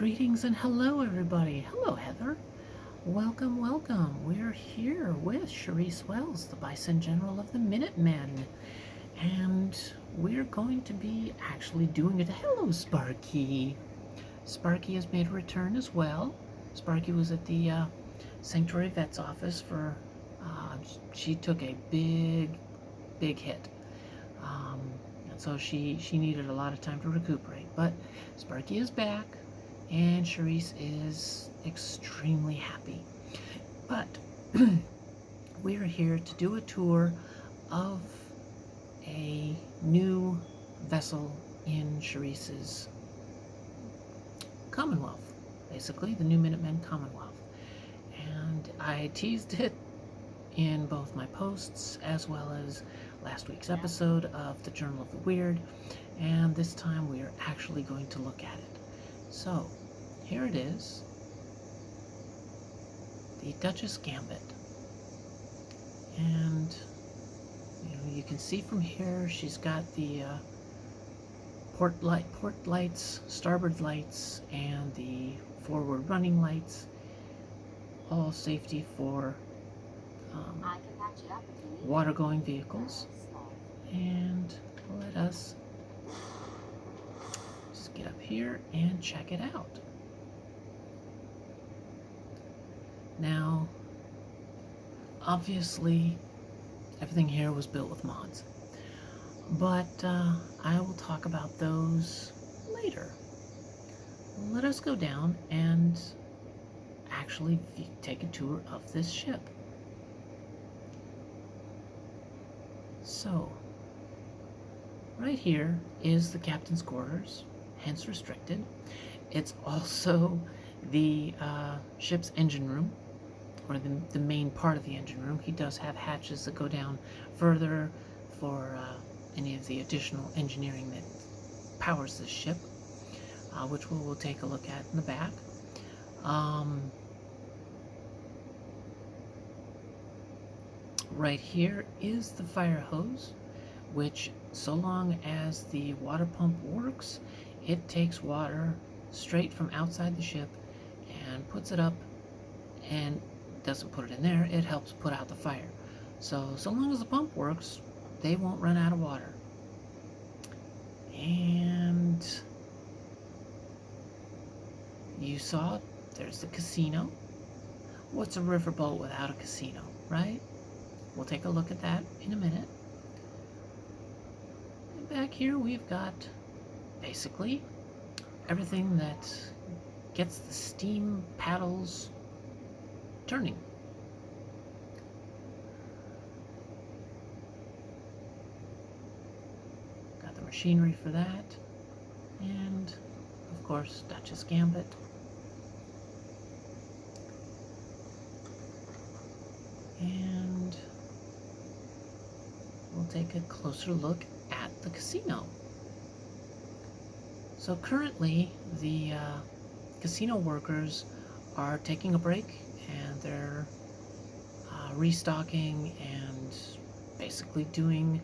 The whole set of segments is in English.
Greetings and hello everybody. Hello Heather. Welcome, welcome. We're here with Charisse Wells, the Bison General of the Minutemen. And we're going to be actually doing it. Hello Sparky. Sparky has made a return as well. Sparky was at the Sanctuary Vet's office for, she took a big hit. And so she needed a lot of time to recuperate. But Sparky is back. And Charisse is extremely happy. But we are here to do a tour of a new vessel in Charisse's Commonwealth, basically the new Minutemen Commonwealth. And I teased it in both my posts as well as last week's episode of the Journal of the Weird, and this time we are actually going to look at it. So here it is, the Duchess Gambit. And you can see from here she's got the port lights, starboard lights, and the forward running lights, all safety for water-going vehicles. And let us just get up here and check it out. Now, obviously, everything here was built with mods, but I will talk about those later. Let us go down and actually take a tour of this ship. So, right here is the captain's quarters, hence restricted. It's also the ship's engine room, or the main part of the engine room. He does have hatches that go down further for any of the additional engineering that powers this ship, which we'll take a look at in the back. Right here is the fire hose, which, so long as the water pump works, it takes water straight from outside the ship and puts it up, and doesn't put it in there, it helps put out the fire. So long as the pump works, they won't run out of water. And you saw, there's the casino. What's a riverboat without a casino, right? We'll take a look at that in a minute. And back here we've got basically everything that gets the steam paddles turning. Got the machinery for that, and of course Duchess Gambit. And we'll take a closer look at the casino. So currently the casino workers are taking a break, and they're restocking and basically doing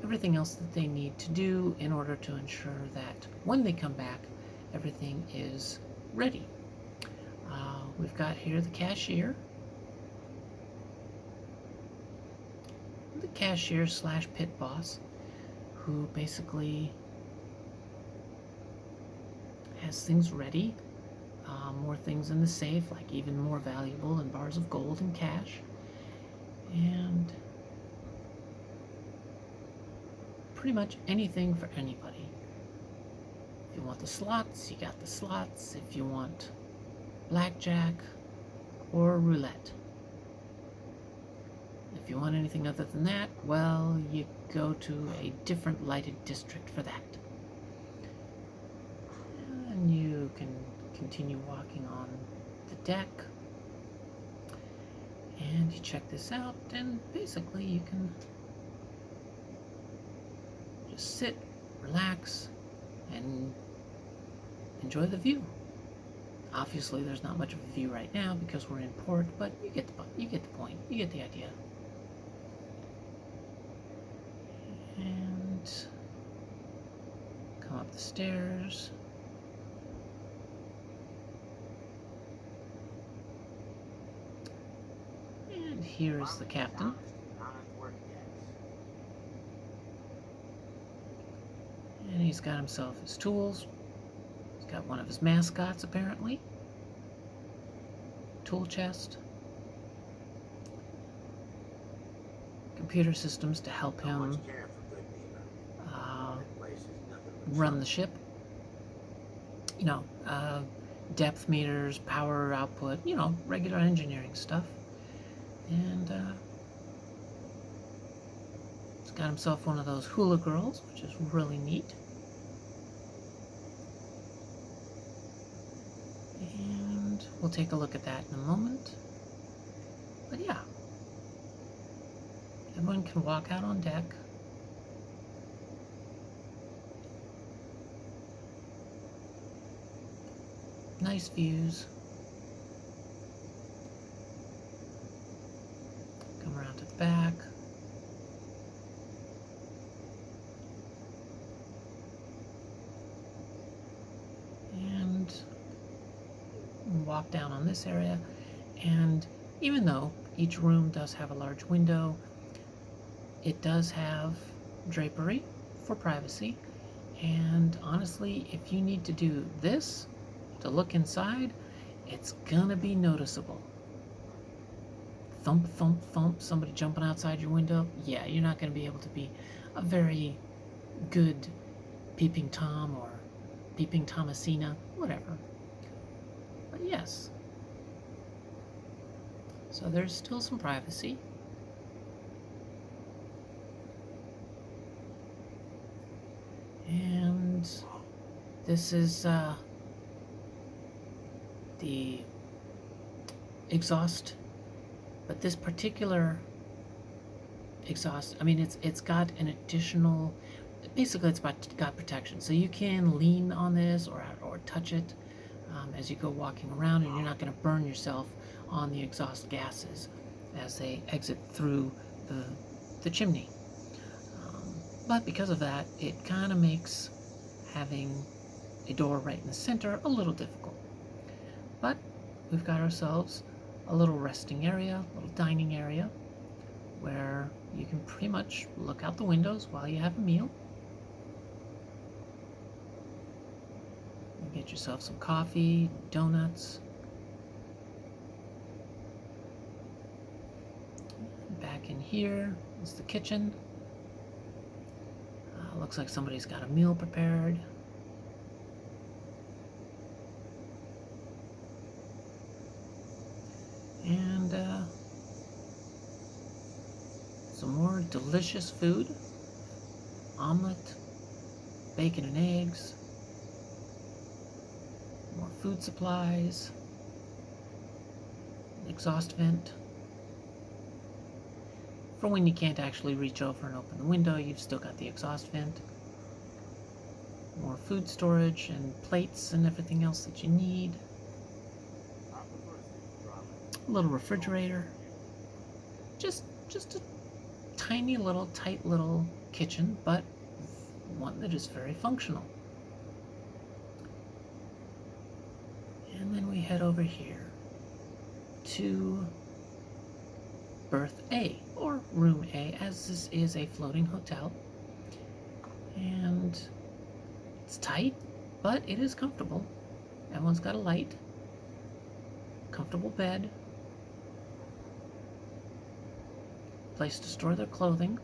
everything else that they need to do in order to ensure that when they come back, everything is ready. We've got here the cashier. The cashier / pit boss, who basically has things ready. More things in the safe, like even more valuable than bars of gold and cash. And pretty much anything for anybody. If you want the slots, you got the slots. If you want blackjack or roulette. If you want anything other than that, well, you go to a different lighted district for that. And you can continue walking on the deck, and you check this out, and basically you can just sit, relax, and enjoy the view. Obviously there's not much of a view right now because we're in port, but you get the point, you get the idea. And come up the stairs. And here is the captain. And he's got himself his tools. He's got one of his mascots, apparently. Tool chest. Computer systems to help him run the ship. You know, depth meters, power output, you know, regular engineering stuff. And he's got himself one of those hula girls, which is really neat. And we'll take a look at that in a moment. But yeah, everyone can walk out on deck. Nice views. Come around to the back. And walk down on this area. And even though each room does have a large window, it does have drapery for privacy. And honestly, if you need to do this to look inside, it's gonna be noticeable. Thump, thump, thump, somebody jumping outside your window. Yeah, you're not gonna be able to be a very good peeping Tom or peeping Thomasina, whatever. But yes. So there's still some privacy. And this is the exhaust, but this particular exhaust, I mean, it's got an additional, basically it's got protection, so you can lean on this or touch it as you go walking around, and you're not going to burn yourself on the exhaust gases as they exit through the chimney. But because of that, it kind of makes having a door right in the center a little difficult. But we've got ourselves a little resting area, a little dining area, where you can pretty much look out the windows while you have a meal. You get yourself some coffee, donuts. Back in here is the kitchen. Looks like somebody's got a meal prepared. And some more delicious food. Omelet, bacon and eggs, more food supplies, an exhaust vent. For when you can't actually reach over and open the window, you've still got the exhaust vent. More food storage and plates and everything else that you need. A little refrigerator. Just a tiny little, tight little kitchen, but one that is very functional. And then we head over here to berth A, or room A, as this is a floating hotel. And it's tight, but it is comfortable. Everyone's got a light, comfortable bed, place to store their clothing,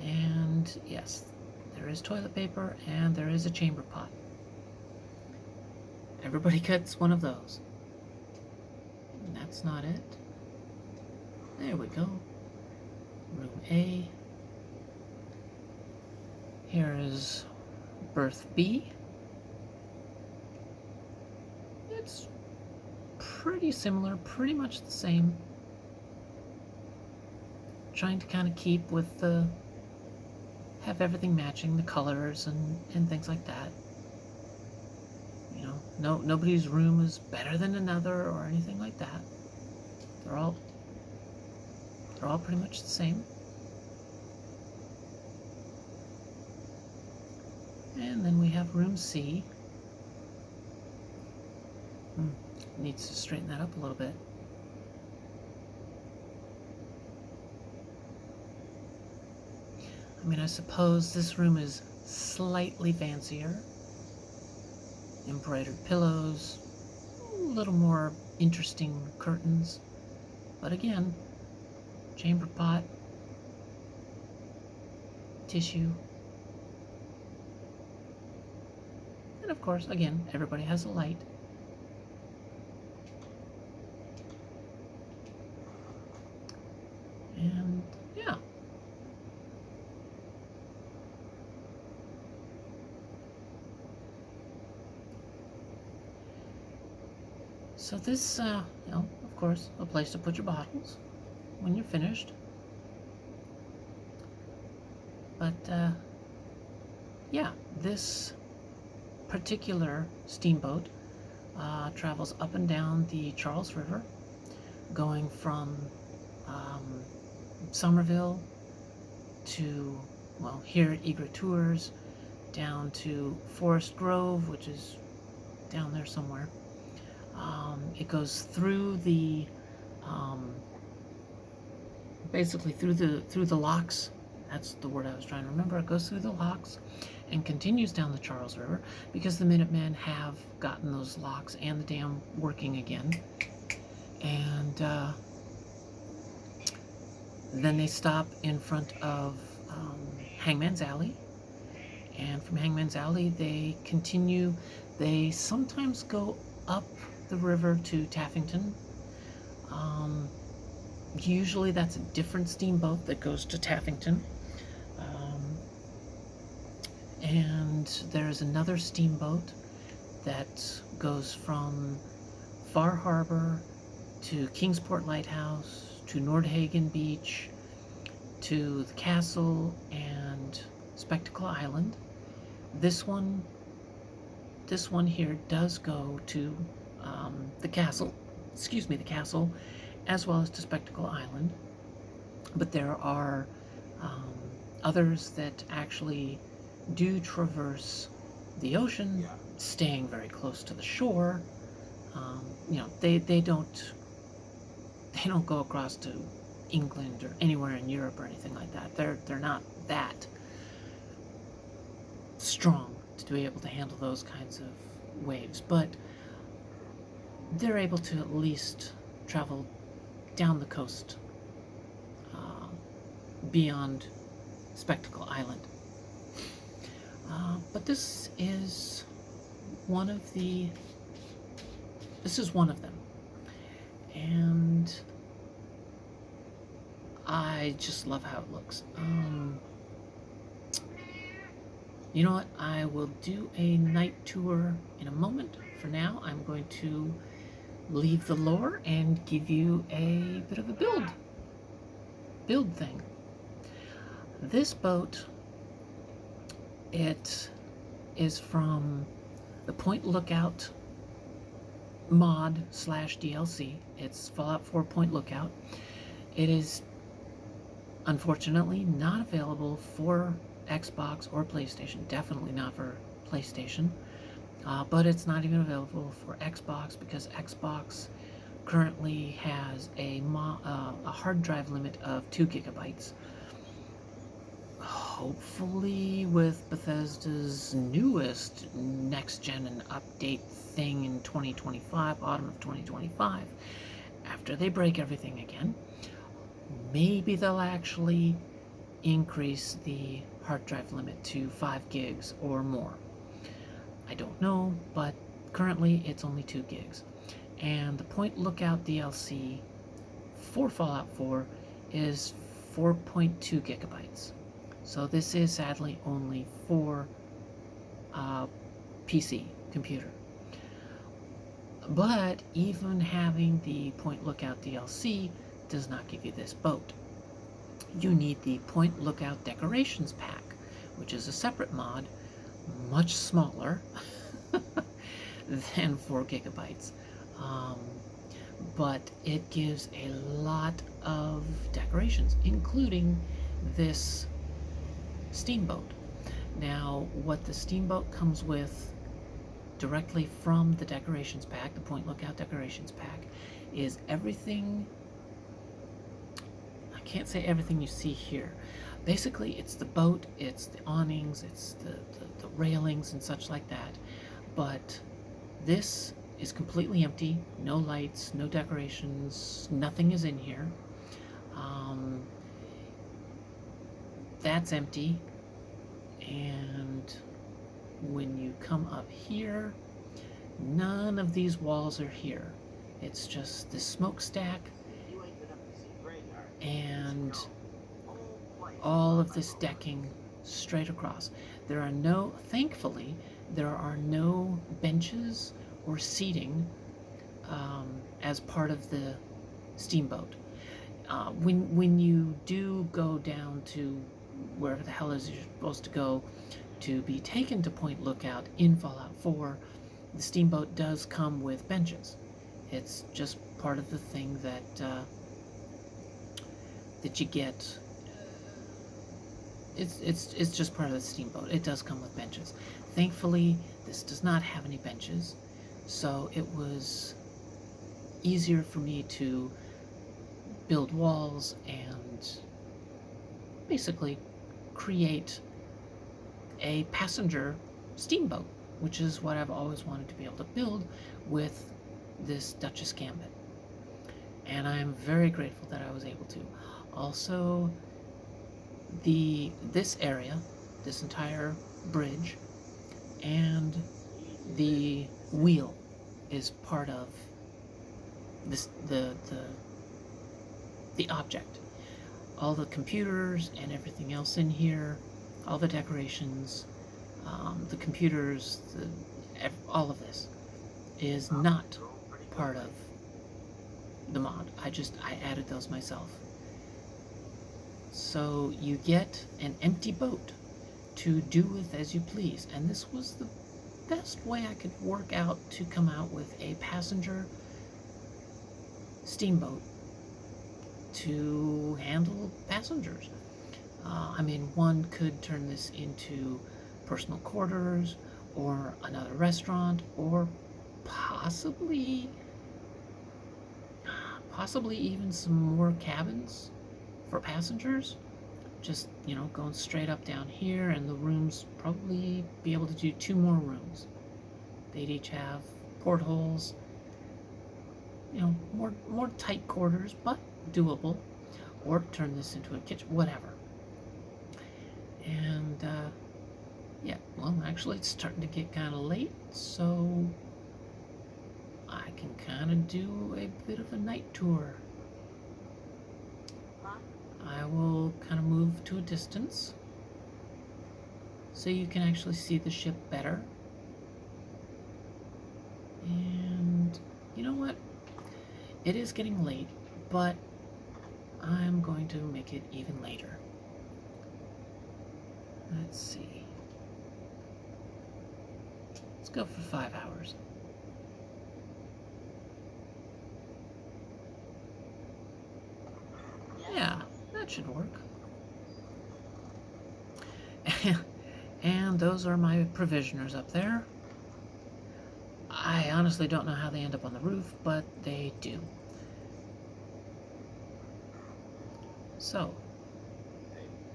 and yes, there is toilet paper and there is a chamber pot. Everybody gets one of those. And that's not it. There we go. Room A. Here is berth B. It's pretty similar, pretty much the same. Trying to kind of keep with the, have everything matching, the colors and things like that. You know, nobody's room is better than another or anything like that. They're all pretty much the same. And then we have room C. Needs to straighten that up a little bit. I mean, I suppose this room is slightly fancier. Embroidered pillows, a little more interesting curtains. But again, chamber pot, tissue. And of course, again, everybody has a light. And yeah. So this, you know, of course, a place to put your bottles when you're finished. But yeah, this particular steamboat travels up and down the Charles River, going from Somerville to, well, here at Aggro Tours, down to Forest Grove, which is down there somewhere. It goes through the, basically through the locks. That's the word I was trying to remember. It goes through the locks and continues down the Charles River because the Minutemen have gotten those locks and the dam working again. And then they stop in front of Hangman's Alley. And from Hangman's Alley, they continue. They sometimes go up the river to Taffington. Usually that's a different steamboat that goes to Taffington. And there's another steamboat that goes from Far Harbor to Kingsport Lighthouse to Nordhagen Beach to the castle and Spectacle Island. This one here does go to the castle, the castle, as well as to Spectacle Island. But there are others that actually do traverse the ocean, staying very close to the shore. You know, they don't go across to England or anywhere in Europe or anything like that. They're not that strong to be able to handle those kinds of waves, but they're able to at least travel down the coast beyond Spectacle Island. But this is one of them, and I just love how it looks. You know what? I will do a night tour in a moment. For now, I'm going to leave the lore and give you a bit of a build thing. This boat, it is from the Point Lookout mod / DLC. It's Fallout 4 Point Lookout. It is unfortunately not available for Xbox or PlayStation. Definitely not for PlayStation. But it's not even available for Xbox because Xbox currently has a hard drive limit of 2 gigabytes. Hopefully with Bethesda's newest next-gen and update thing in 2025, autumn of 2025, after they break everything again, maybe they'll actually increase the hard drive limit to 5 gigs or more. I don't know, but currently it's only 2 gigs. And the Point Lookout DLC for Fallout 4 is 4.2 gigabytes. So this is sadly only for PC computer. But even having the Point Lookout DLC does not give you this boat. You need the Point Lookout Decorations Pack, which is a separate mod, much smaller than 4 gigabytes. But it gives a lot of decorations, including this steamboat. Now, what the steamboat comes with directly from the decorations pack, the Point Lookout decorations pack, is everything. I can't say everything you see here, Basically, it's the boat, it's the awnings, it's the railings and such like that. But this is completely empty, no lights, no decorations, nothing is in here. That's empty, and when you come up here, none of these walls are here. It's just this smokestack and all of this decking straight across. There are no, thankfully, there are no benches or seating as part of the steamboat. When you do go down to wherever the hell is you're supposed to go to be taken to Point Lookout in Fallout 4, the steamboat does come with benches. It's just part of the thing that that you get. It's just part of the steamboat. It does come with benches. Thankfully, this does not have any benches, so it was easier for me to build walls and basically create a passenger steamboat, which is what I've always wanted to be able to build with this Duchess Gambit. And I'm very grateful that I was able to. Also, this area, this entire bridge, and the wheel is part of this the object. All the computers and everything else in here, all the decorations, the computers, all of this is not part of the mod. I added those myself. So you get an empty boat to do with as you please, and this was the best way I could work out to come out with a passenger steamboat to handle passengers. I mean, one could turn this into personal quarters or another restaurant, or possibly even some more cabins for passengers. Just, you know, going straight up down here, and the rooms probably be able to do 2 more rooms. They'd each have portholes, you know, more tight quarters, but doable. Or turn this into a kitchen, whatever. And yeah, well, actually it's starting to get kind of late, so I can kind of do a bit of a night tour. I will kind of move to a distance so you can actually see the ship better. And you know what? It is getting late, but I'm going to make it even later. Let's see. Let's go for 5 hours. Yeah, that should work. And those are my provisioners up there. I honestly don't know how they end up on the roof, but they do. So,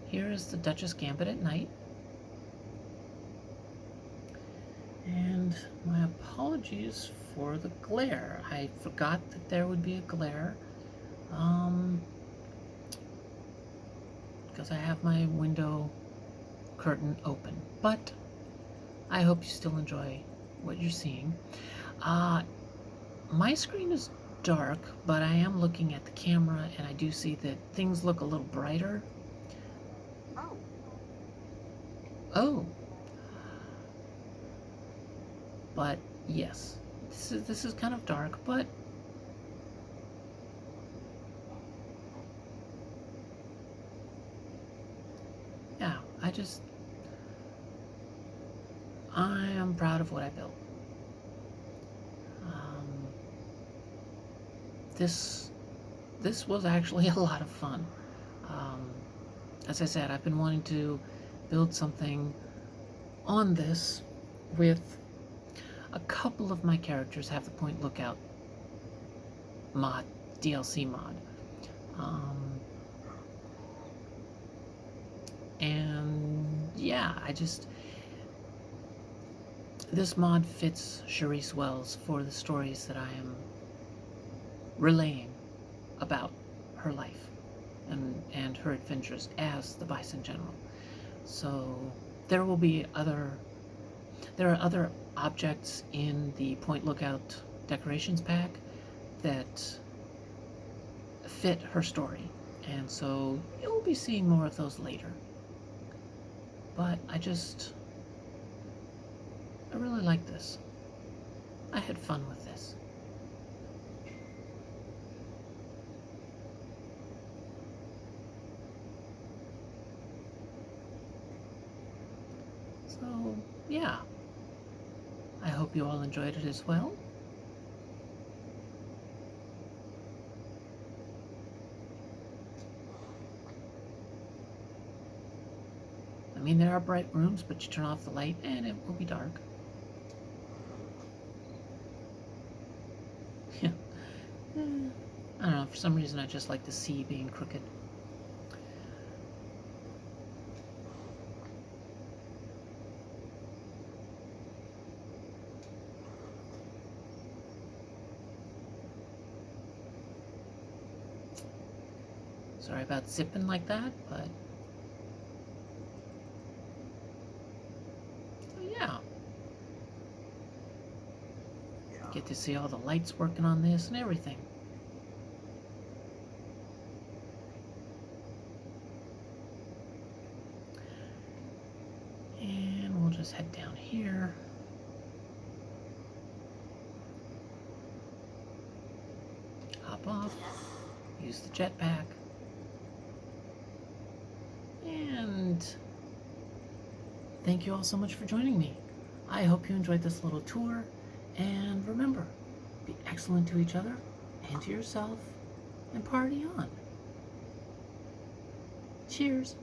here is the Duchess Gambit at night. And my apologies for the glare. I forgot that there would be a glare. Because I have my window curtain open. But I hope you still enjoy what you're seeing. My screen is dark, but I am looking at the camera, and I do see that things look a little brighter. Oh. But yes, this is kind of dark, but yeah, I am proud of what I built. This was actually a lot of fun. As I said, I've been wanting to build something on this with a couple of my characters have the Point Lookout mod, DLC mod. And yeah, this mod fits Charisse Wells for the stories that I am relaying about her life and her adventures as the Bison General. So there are other objects in the Point Lookout decorations pack that fit her story, and so you'll be seeing more of those later. But I really like this. I had fun with this. So, yeah. I hope you all enjoyed it as well. I mean, there are bright rooms, but you turn off the light and it will be dark. Yeah. I don't know, for some reason I just like the sea being crooked. Sorry about zipping like that, but yeah. Get to see all the lights working on this and everything. And we'll just head down here. Hop off. Use the jetpack. And thank you all so much for joining me. I hope you enjoyed this little tour. And remember, be excellent to each other and to yourself, and party on. Cheers.